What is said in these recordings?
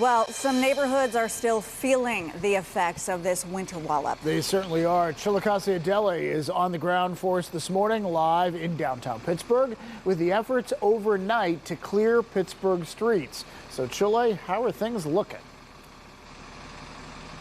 Well, some neighborhoods are still feeling the effects of this winter wallop. They certainly are. Chilekasi Adele is on the ground for us this morning, live in downtown Pittsburgh, with the efforts overnight to clear Pittsburgh streets. So, Chile, how are things looking?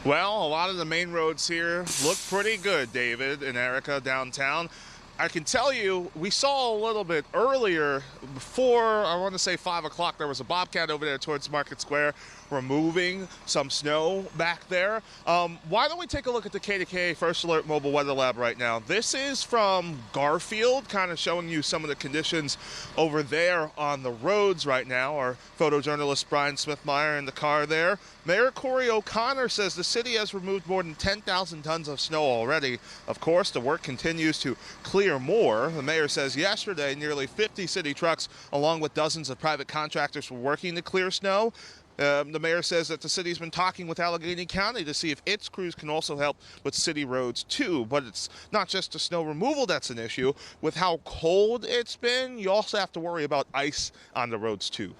Well, a lot of the main roads here look pretty good, David and Erica, downtown. I can tell you, we saw a little bit earlier, before, I want to say 5 o'clock, there was a bobcat over there towards Market Square removing some snow back there. Why don't we take a look at the KDKA First Alert Mobile Weather Lab right now? This is from Garfield, kind of showing you some of the conditions over there on the roads right now. Our photojournalist Brian Smithmeyer in the car there. Mayor Corey O'Connor says the city has removed more than 10,000 tons of snow already. Of course, the work continues to clear more. The mayor says yesterday nearly 50 city trucks along with dozens of private contractors were working to clear snow. The mayor says that the city's been talking with Allegheny County to see if its crews can also help with city roads too. But it's not just the snow removal that's an issue. With how cold it's been, you also have to worry about ice on the roads too.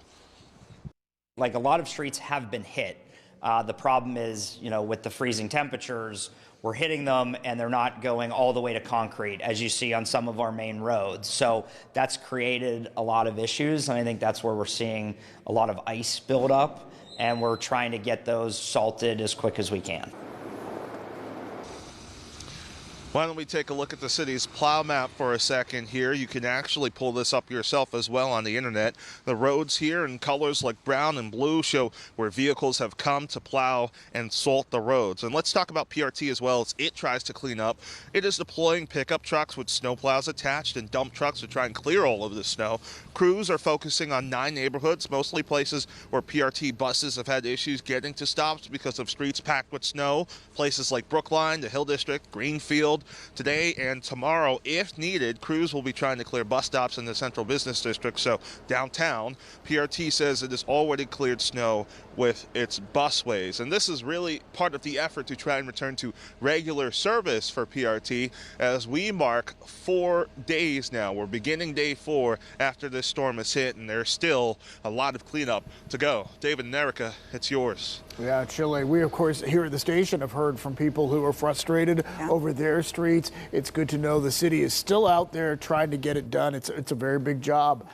Like a lot of streets have been hit. The problem is, with the freezing temperatures, we're hitting them and they're not going all the way to concrete, as you see on some of our main roads. So that's created a lot of issues, and I think that's where we're seeing a lot of ice build up, and we're trying to get those salted as quick as we can. Why don't we take a look at the city's plow map for a second here. You can actually pull this up yourself as well on the internet. The roads here in colors like brown and blue show where vehicles have come to plow and salt the roads. And let's talk about PRT as well as it tries to clean up. It is deploying pickup trucks with snow plows attached and dump trucks to try and clear all of the snow. Crews are focusing on 9 neighborhoods, mostly places where PRT buses have had issues getting to stops because of streets packed with snow. Places like Brookline, the Hill District, Greenfield. Today and tomorrow, if needed, crews will be trying to clear bus stops in the central business district. So downtown, PRT says it has already cleared snow with its busways. And this is really part of the effort to try and return to regular service for PRT as we mark 4 days now. We're beginning day 4 after this storm has hit, and there's still a lot of cleanup to go. David and Erica, it's yours. Yeah, Chile. We, of course, here at the station have heard from people who are frustrated over their streets. It's good to know the city is still out there trying to get it done. It's a very big job.